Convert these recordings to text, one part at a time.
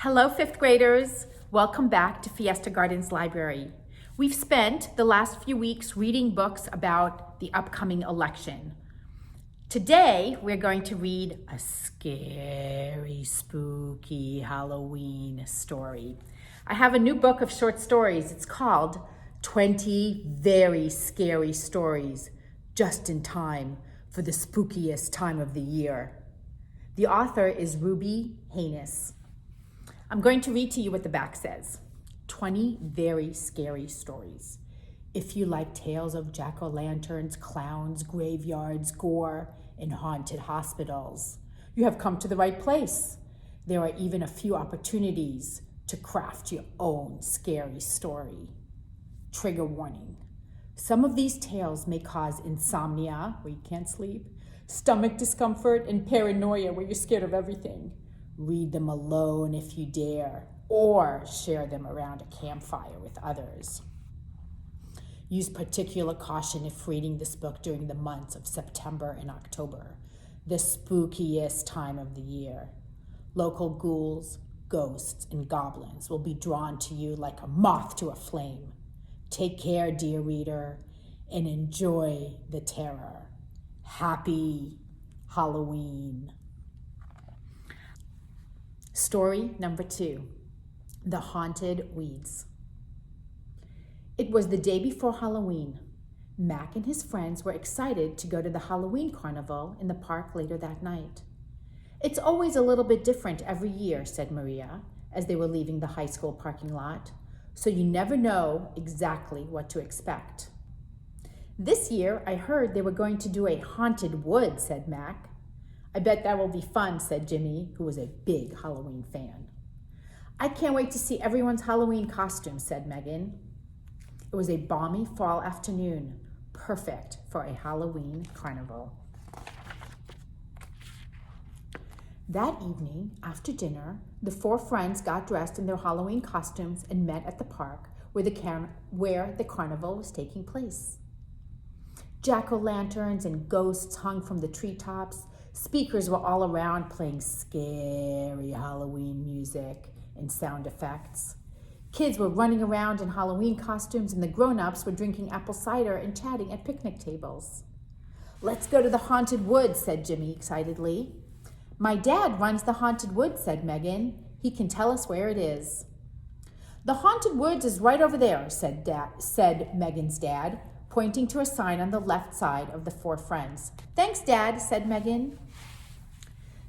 Hello, fifth graders. Welcome back to Fiesta Gardens Library. We've spent the last few weeks reading books about the upcoming election. Today, we're going to read a scary, spooky Halloween story. I have a new book of short stories. It's called 20 Very Scary Stories, just in time for the spookiest time of the year. The author is Hanus. I'm going to read to you what the back says. 20 very scary stories. If you like tales of jack-o'-lanterns, clowns, graveyards, gore, and haunted hospitals, you have come to the right place. There are even a few opportunities to craft your own scary story. Trigger warning. Some of these tales may cause insomnia, where you can't sleep, stomach discomfort, and paranoia, where you're scared of everything. Read them alone if you dare, or share them around a campfire with others. Use particular caution if reading this book during the months of September and October, the spookiest time of the year. Local ghouls, ghosts, and goblins will be drawn to you like a moth to a flame. Take care, dear reader, and enjoy the terror. Happy Halloween. Story number 2, The Haunted Weeds. It was the day before Halloween. Mac and his friends were excited to go to the Halloween Carnival in the park later that night. It's always a little bit different every year, said Maria, as they were leaving the high school parking lot, so you never know exactly what to expect. This year, I heard they were going to do a haunted wood, said Mac. I bet that will be fun, said Jimmy, who was a big Halloween fan. I can't wait to see everyone's Halloween costumes, said Megan. It was a balmy fall afternoon, perfect for a Halloween carnival. That evening, after dinner, the 4 friends got dressed in their Halloween costumes and met at the park where the carnival was taking place. Jack-o'-lanterns and ghosts hung from the treetops. Speakers were all around playing scary Halloween music and sound effects. Kids were running around in Halloween costumes, and the grown-ups were drinking apple cider and chatting at picnic tables. Let's go to the haunted woods, said Jimmy excitedly. My dad runs the haunted woods, said Megan. He can tell us where it is. The haunted woods is right over there, said Megan's dad, pointing to a sign on the left side of the 4 friends. Thanks, Dad, said Megan.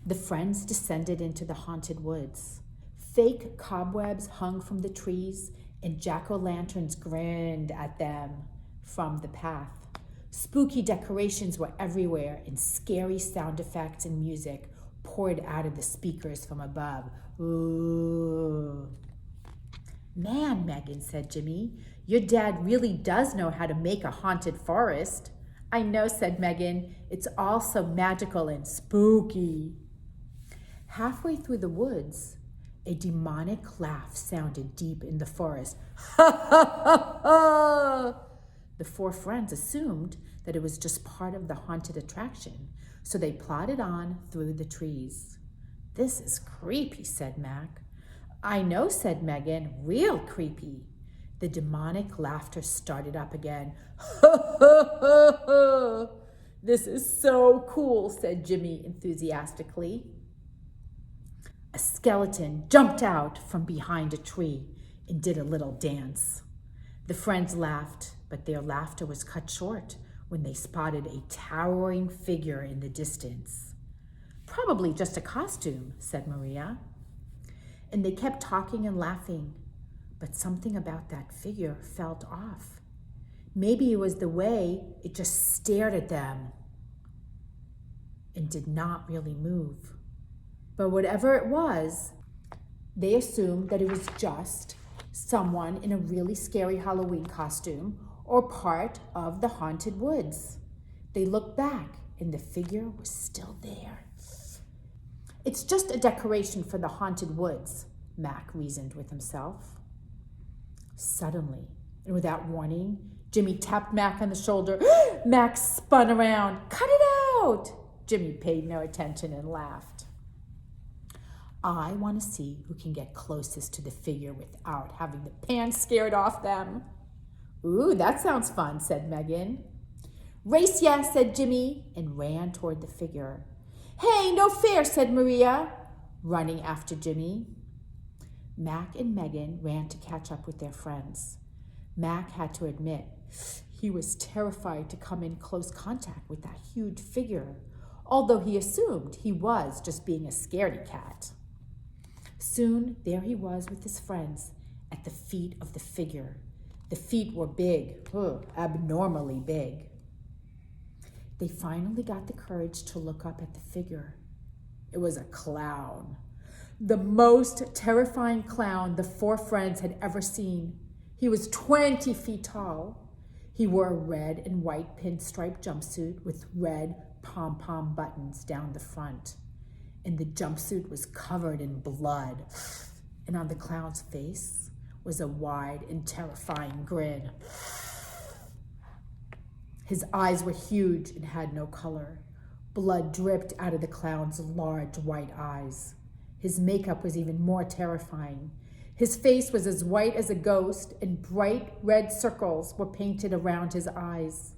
The friends descended into the haunted woods. Fake cobwebs hung from the trees, and jack-o'-lanterns grinned at them from the path. Spooky decorations were everywhere, and scary sound effects and music poured out of the speakers from above. Ooh. Man, Megan, said Jimmy, your dad really does know how to make a haunted forest. I know, said Megan. It's all so magical and spooky. Halfway through the woods, a demonic laugh sounded deep in the forest. Ha ha ha ha! The 4 friends assumed that it was just part of the haunted attraction, so they plodded on through the trees. This is creepy, said Mac. I know, said Megan. Real creepy. The demonic laughter started up again. Ha ha ha ha! This is so cool, said Jimmy enthusiastically. A skeleton jumped out from behind a tree and did a little dance. The friends laughed, but their laughter was cut short when they spotted a towering figure in the distance. Probably just a costume, said Maria. And they kept talking and laughing, but something about that figure felt off. Maybe it was the way it just stared at them and did not really move. But whatever it was, they assumed that it was just someone in a really scary Halloween costume or part of the haunted woods. They looked back, and the figure was still there. It's just a decoration for the haunted woods, Mac reasoned with himself. Suddenly, and without warning, Jimmy tapped Mac on the shoulder. Mac spun around. Cut it out! Jimmy paid no attention and laughed. I want to see who can get closest to the figure without having the pants scared off them. Ooh, that sounds fun, said Megan. Race, yeah, said Jimmy, and ran toward the figure. Hey, no fair, said Maria, running after Jimmy. Mac and Megan ran to catch up with their friends. Mac had to admit he was terrified to come in close contact with that huge figure, although he assumed he was just being a scaredy cat. Soon, there he was with his friends at the feet of the figure. The feet were big, abnormally big. They finally got the courage to look up at the figure. It was a clown. The most terrifying clown the four friends had ever seen. He was 20 feet tall. He wore a red and white pinstripe jumpsuit with red pom-pom buttons down the front. And the jumpsuit was covered in blood. And on the clown's face was a wide and terrifying grin. His eyes were huge and had no color. Blood dripped out of the clown's large white eyes. His makeup was even more terrifying. His face was as white as a ghost, and bright red circles were painted around his eyes.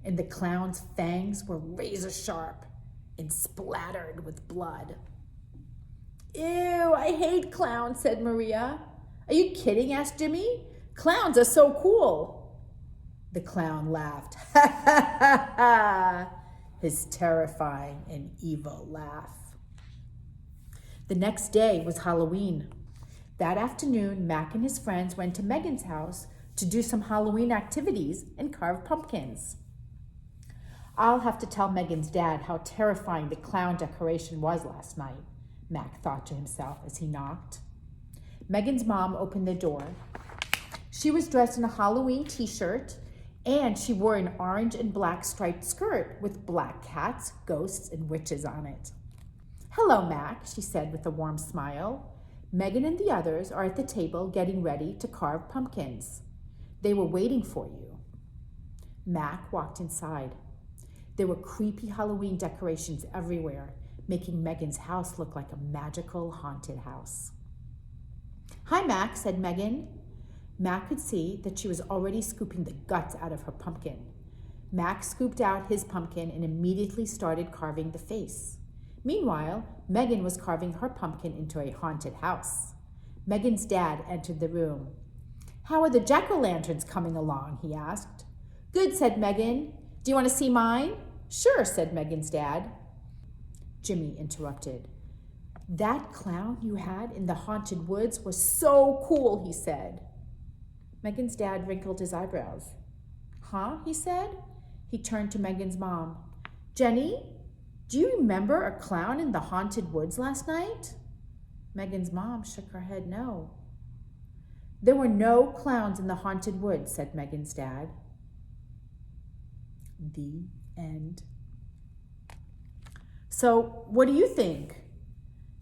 And the clown's fangs were razor sharp and splattered with blood. Ew, I hate clowns, said Maria. Are you kidding? Asked Jimmy. Clowns are so cool. The clown laughed. Ha ha ha ha. His terrifying and evil laugh. The next day was Halloween. That afternoon, Mac and his friends went to Megan's house to do some Halloween activities and carve pumpkins. I'll have to tell Megan's dad how terrifying the clown decoration was last night, Mac thought to himself as he knocked. Megan's mom opened the door. She was dressed in a Halloween t-shirt, and she wore an orange and black striped skirt with black cats, ghosts, and witches on it. Hello, Mac, she said with a warm smile. Megan and the others are at the table getting ready to carve pumpkins. They were waiting for you. Mac walked inside. There were creepy Halloween decorations everywhere, making Megan's house look like a magical haunted house. Hi, Mac, said Megan. Mac could see that she was already scooping the guts out of her pumpkin. Mac scooped out his pumpkin and immediately started carving the face. Meanwhile, Megan was carving her pumpkin into a haunted house. Megan's dad entered the room. How are the jack-o'-lanterns coming along? He asked. Good, said Megan. Do you want to see mine? Sure, said Megan's dad. Jimmy interrupted. That clown you had in the haunted woods was so cool, he said. Megan's dad wrinkled his eyebrows. Huh, he said. He turned to Megan's mom. Jenny, do you remember a clown in the haunted woods last night? Megan's mom shook her head no. There were no clowns in the haunted woods, said Megan's dad. The end. So, what do you think?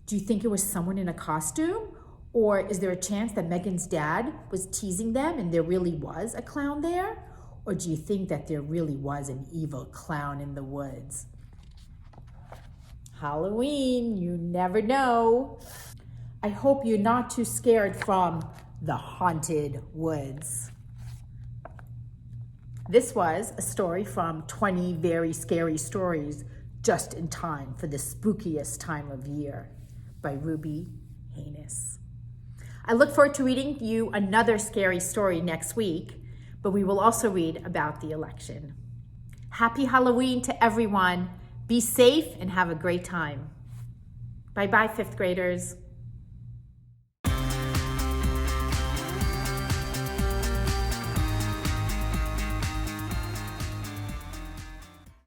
Do you think it was someone in a costume? Or is there a chance that Megan's dad was teasing them and there really was a clown there? Or do you think that there really was an evil clown in the woods? Halloween, you never know. I hope you're not too scared from the haunted woods. This was a story from 20 Very Scary Stories Just in Time for the Spookiest Time of Year by Ruby Hanus. I look forward to reading you another scary story next week, but we will also read about the election. Happy Halloween to everyone. Be safe and have a great time. Bye-bye, fifth graders.